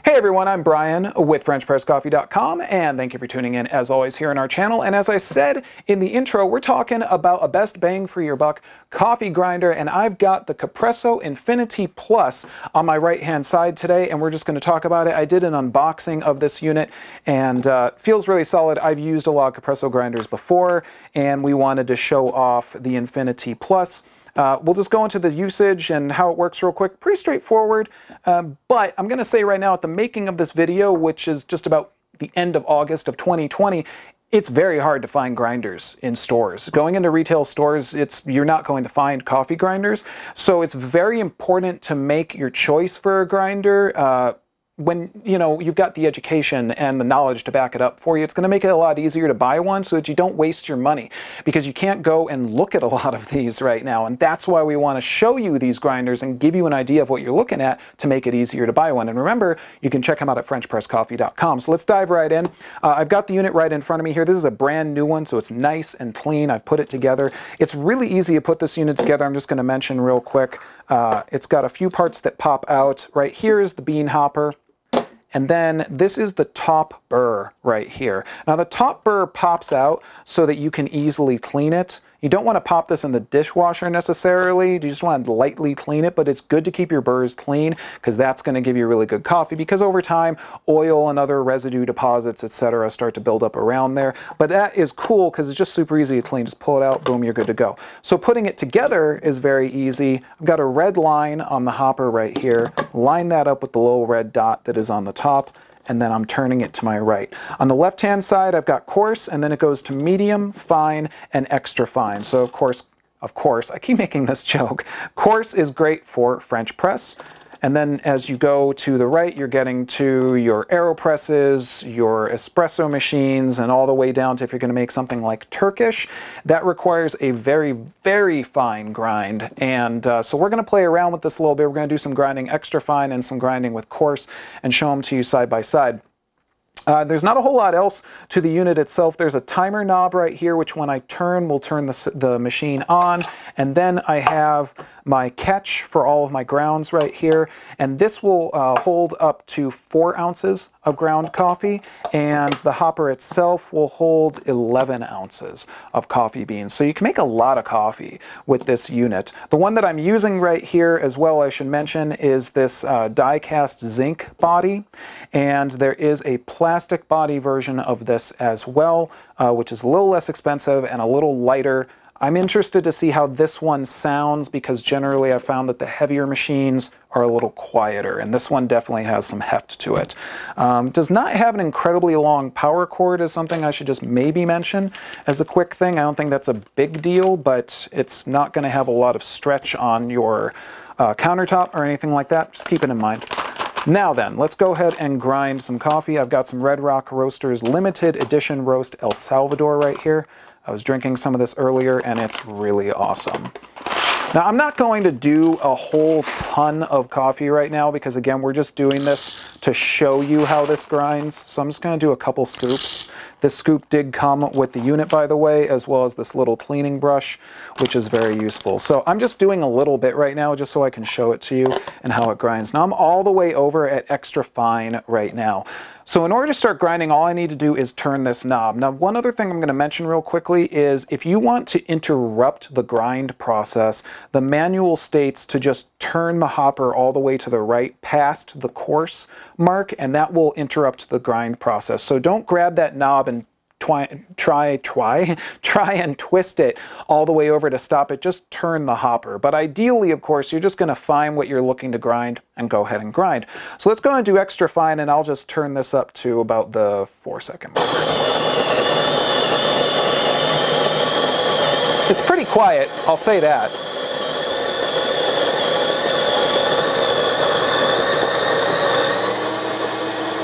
Hey everyone, I'm Brian with FrenchPressCoffee.com, and thank you for tuning in as always here on our channel. And as I said in the intro, we're talking about a best bang for your buck coffee grinder, and I've got the Capresso Infinity Plus on my right hand side today, and we're just going to talk about it. I did an unboxing of this unit, and feels really solid. I've used a lot of Capresso grinders before, and we wanted to show off the Infinity Plus. We'll just go into the usage and how it works real quick. Pretty straightforward, but I'm going to say right now at the making of this video, which is just about the end of August of 2020, it's very hard to find grinders in stores. Going into retail stores, you're not going to find coffee grinders. So it's very important to make your choice for a grinder when you've got the education and the knowledge to back it up for you. It's going to make it a lot easier to buy one so that you don't waste your money, because you can't go and look at a lot of these right now, and that's why we want to show you these grinders and give you an idea of what you're looking at to make it easier to buy one. And remember, you can check them out at FrenchPressCoffee.com. So let's dive right in. I've got the unit right in front of me here. This is a brand new one, so it's nice and clean. I've put it together. It's really easy to put this unit together. I'm just going to mention real quick, it's got a few parts that pop out. Right here is the bean hopper. And then this is the top burr right here. Now the top burr pops out so that you can easily clean it. You don't want to pop this in the dishwasher necessarily. You just want to lightly clean it, but it's good to keep your burrs clean because that's going to give you really good coffee, because over time oil and other residue deposits, etc., start to build up around there. But that is cool because it's just super easy to clean. Just pull it out, boom, you're good to go. So putting it together is very easy. I've got a red line on the hopper right here. Line that up with the little red dot that is on the top, and then I'm turning it to my right. On the left-hand side, I've got coarse, and then it goes to medium, fine, and extra fine. So of course, I keep making this joke. Coarse is great for French press. And then as you go to the right, you're getting to your AeroPresses, your espresso machines, and all the way down to if you're going to make something like Turkish. That requires a very, very fine grind. And so we're going to play around with this a little bit. We're going to do some grinding extra fine and some grinding with coarse and show them to you side by side. There's not a whole lot else to the unit itself. There's a timer knob right here, which when I turn will turn the machine on. And then I have my catch for all of my grounds right here. And this will hold up to 4 ounces of ground coffee. And the hopper itself will hold 11 ounces of coffee beans. So you can make a lot of coffee with this unit. The one that I'm using right here as well, I should mention, is this die-cast zinc body. And there is a plastic body version of this as well, which is a little less expensive and a little lighter. I'm interested to see how this one sounds, because generally I've found that the heavier machines are a little quieter, and this one definitely has some heft to it. Does not have an incredibly long power cord, is something I should just maybe mention as a quick thing. I don't think that's a big deal, but it's not going to have a lot of stretch on your countertop or anything like that. Just keep it in mind. Now then, let's go ahead and grind some coffee. I've got some Red Rock Roasters limited edition roast El Salvador right here. I was drinking some of this earlier, and it's really awesome. Now, I'm not going to do a whole ton of coffee right now because, again, we're just doing this to show you how this grinds. So I'm just going to do a couple scoops. This scoop did come with the unit, by the way, as well as this little cleaning brush, which is very useful. So I'm just doing a little bit right now just so I can show it to you and how it grinds. Now, I'm all the way over at extra fine right now. So in order to start grinding, all I need to do is turn this knob. Now, one other thing I'm going to mention real quickly is if you want to interrupt the grind process, the manual states to just turn the hopper all the way to the right past the coarse mark, and that will interrupt the grind process. So don't grab that knob and try and twist it all the way over to stop it. Just turn the hopper. But ideally, of course, you're just going to find what you're looking to grind and go ahead and grind. So let's go and do extra fine, and I'll just turn this up to about the 4-second mark. It's pretty quiet, I'll say that.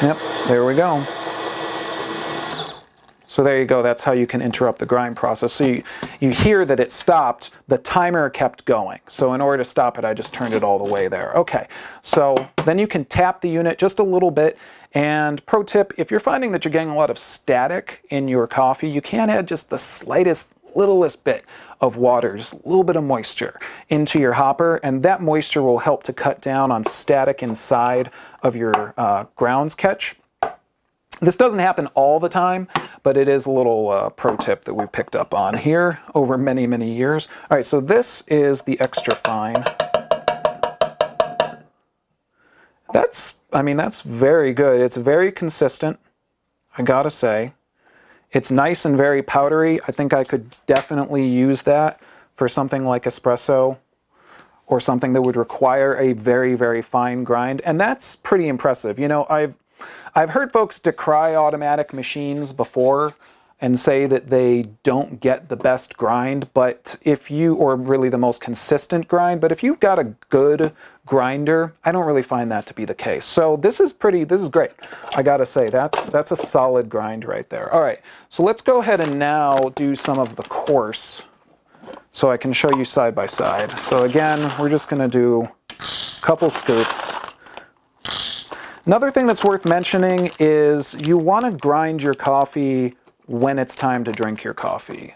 Yep, there we go. So there you go, that's how you can interrupt the grind process. So you hear that it stopped, the timer kept going. So in order to stop it, I just turned it all the way there. Okay, so then you can tap the unit just a little bit. And pro tip, if you're finding that you're getting a lot of static in your coffee, you can add just the slightest littlest bit of water, just a little bit of moisture into your hopper, and that moisture will help to cut down on static inside of your grounds catch. This doesn't happen all the time, but it is a little pro tip that we've picked up on here over many, many years. All right, so this is the extra fine. That's very good. It's very consistent, I gotta say. It's nice and very powdery. I think I could definitely use that for something like espresso or something that would require a very, very fine grind. And that's pretty impressive. You know, I've heard folks decry automatic machines before and say that they don't get the best grind, but if you, or really the most consistent grind, but if you've got a good grinder, I don't really find that to be the case. So this is great. I gotta say, that's a solid grind right there. All right, so let's go ahead and now do some of the coarse so I can show you side by side. So again, we're just gonna do a couple scoops. Another thing that's worth mentioning is you wanna grind your coffee when it's time to drink your coffee.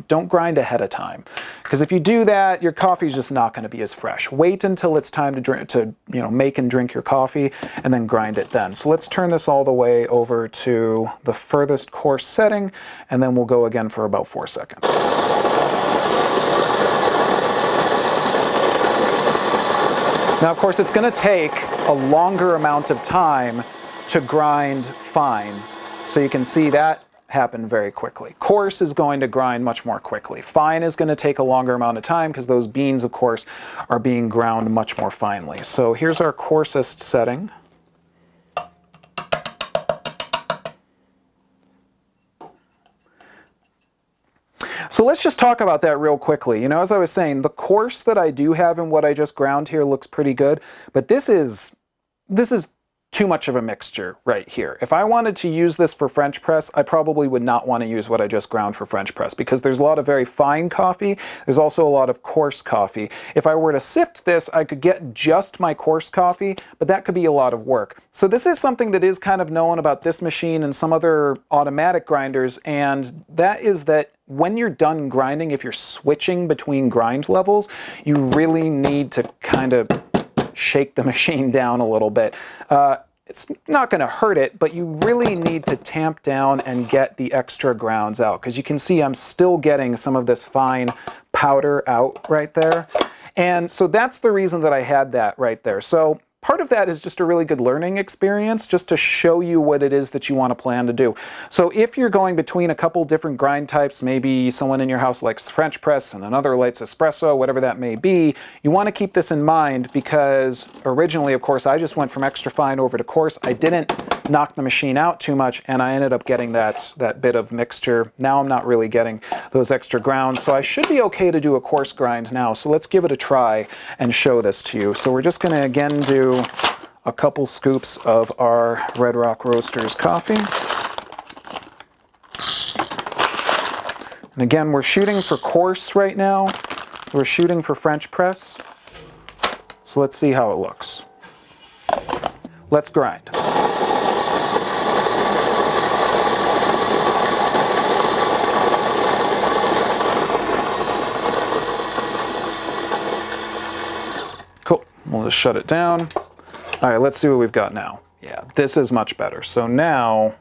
Don't grind ahead of time, because if you do that, your coffee's just not going to be as fresh. Wait until it's time to drink, make and drink your coffee, and then grind it then. So let's turn this all the way over to the furthest coarse setting, and then we'll go again for about 4 seconds. Now, of course, it's going to take a longer amount of time to grind fine, so you can see that happen very quickly. Coarse is going to grind much more quickly. Fine is going to take a longer amount of time because those beans, of course, are being ground much more finely. So here's our coarsest setting. So let's just talk about that real quickly. You know, as I was saying, the coarse that I do have in what I just ground here looks pretty good, but this is too much of a mixture right here. If I wanted to use this for French press, I probably would not want to use what I just ground for French press, because there's a lot of very fine coffee. There's also a lot of coarse coffee. If I were to sift this, I could get just my coarse coffee, but that could be a lot of work. So this is something that is kind of known about this machine and some other automatic grinders, and that is that when you're done grinding, if you're switching between grind levels, you really need to kind of shake the machine down a little bit. It's not going to hurt it, but you really need to tamp down and get the extra grounds out, because you can see I'm still getting some of this fine powder out right there. And so that's the reason that I had that right there. So part of that is just a really good learning experience, just to show you what it is that you want to plan to do. So if you're going between a couple different grind types, maybe someone in your house likes French press and another likes espresso, whatever that may be, you want to keep this in mind, because originally, of course, I just went from extra fine over to coarse. I didn't knock the machine out too much, and I ended up getting that bit of mixture. Now I'm not really getting those extra grounds, so I should be okay to do a coarse grind now. So let's give it a try and show this to you. So we're just going to again do a couple scoops of our Red Rock Roasters coffee. And again, we're shooting for coarse right now. We're shooting for French press. So let's see how it looks. Let's grind. Cool. We'll just shut it down. All right, let's see what we've got now. Yeah, this is much better. So now,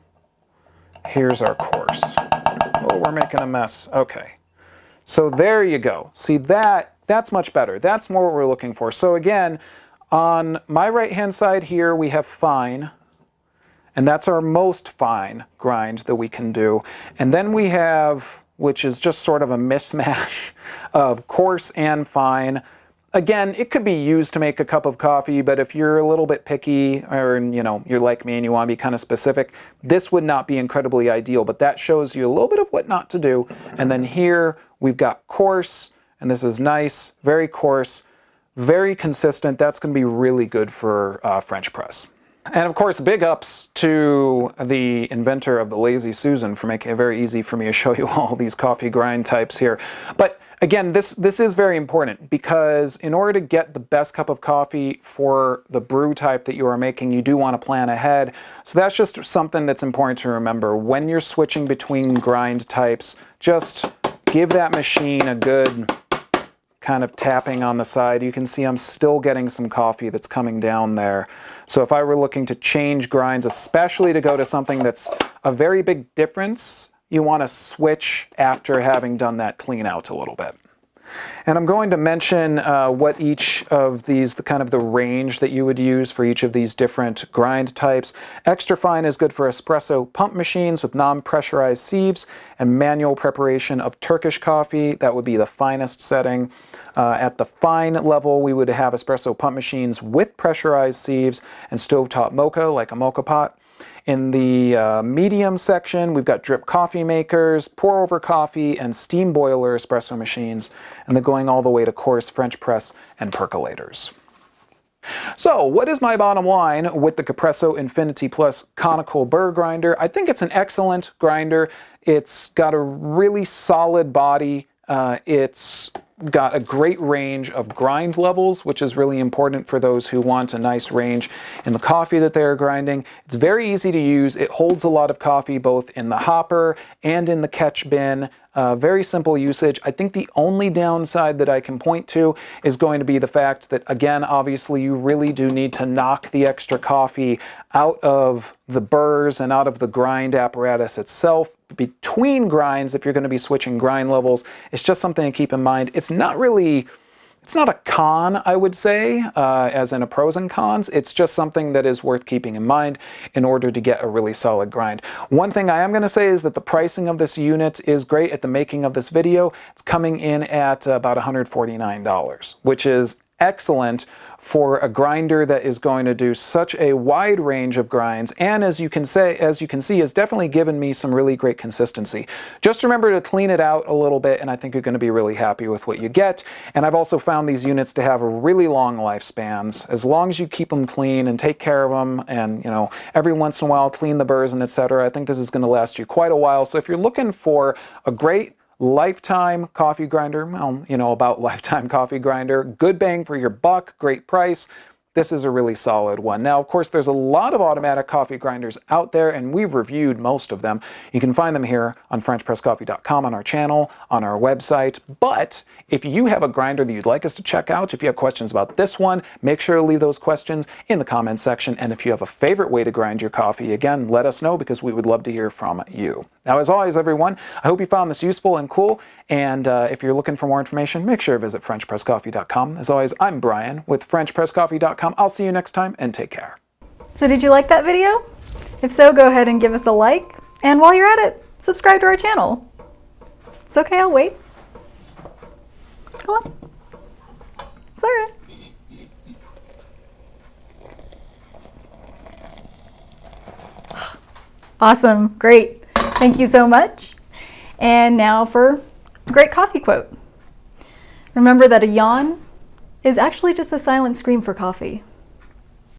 here's our coarse. Oh, we're making a mess. Okay. So there you go. See, that's much better. That's more what we're looking for. So again, on my right-hand side here, we have fine, and that's our most fine grind that we can do. And then we have, which is just sort of a mismatch of coarse and fine. Again, it could be used to make a cup of coffee, but if you're a little bit picky, or you're like me and you want to be kind of specific, this would not be incredibly ideal, but that shows you a little bit of what not to do. And then here we've got coarse, and this is nice, very coarse, very consistent. That's going to be really good for French press. And of course, big ups to the inventor of the Lazy Susan for making it very easy for me to show you all these coffee grind types here. But again, this is very important, because in order to get the best cup of coffee for the brew type that you are making, you do want to plan ahead. So that's just something that's important to remember. When you're switching between grind types, just give that machine a good kind of tapping on the side. You can see I'm still getting some coffee that's coming down there. So if I were looking to change grinds, especially to go to something that's a very big difference, you want to switch after having done that clean out a little bit. And I'm going to mention what each of these, the range that you would use for each of these different grind types. Extra fine is good for espresso pump machines with non-pressurized sieves and manual preparation of Turkish coffee. That would be the finest setting. At the fine level, we would have espresso pump machines with pressurized sieves and stovetop mocha, like a mocha pot. In the medium section, we've got drip coffee makers, pour-over coffee, and steam boiler espresso machines, and then going all the way to coarse French press and percolators. So, what is my bottom line with the Capresso Infinity Plus conical burr grinder? I think it's an excellent grinder. It's got a really solid body. It's got a great range of grind levels, which is really important for those who want a nice range in the coffee that they're grinding. It's very easy to use. It holds a lot of coffee both in the hopper and in the catch bin. Very simple usage. I think the only downside that I can point to is going to be the fact that, again, obviously you really do need to knock the extra coffee out of the burrs and out of the grind apparatus itself. Between grinds, if you're going to be switching grind levels, it's just something to keep in mind. It's not a con, I would say, as in a pros and cons. It's just something that is worth keeping in mind in order to get a really solid grind. One thing I am going to say is that the pricing of this unit is great. At the making of this video, it's coming in at about $149, which is excellent for a grinder that is going to do such a wide range of grinds, and as you can see, has definitely given me some really great consistency. Just remember to clean it out a little bit, and I think you're going to be really happy with what you get. And I've also found these units to have really long lifespans. As long as you keep them clean and take care of them, and every once in a while clean the burrs and etc., I think this is going to last you quite a while. So if you're looking for a great lifetime coffee grinder, well, about lifetime coffee grinder, good bang for your buck, great price, this is a really solid one. Now, of course, there's a lot of automatic coffee grinders out there, and we've reviewed most of them. You can find them here on FrenchPressCoffee.com, on our channel, on our website. But if you have a grinder that you'd like us to check out, if you have questions about this one, make sure to leave those questions in the comments section. And if you have a favorite way to grind your coffee, again, let us know, because we would love to hear from you. Now, as always, everyone, I hope you found this useful and cool. And if you're looking for more information, make sure to visit FrenchPressCoffee.com. As always, I'm Brian with FrenchPressCoffee.com. I'll see you next time, and take care. So did you like that video? If so, go ahead and give us a like. And while you're at it, subscribe to our channel. It's okay, I'll wait. Come on. It's all right. Awesome, great. Thank you so much. And now for a great coffee quote. Remember that a yawn is actually just a silent scream for coffee.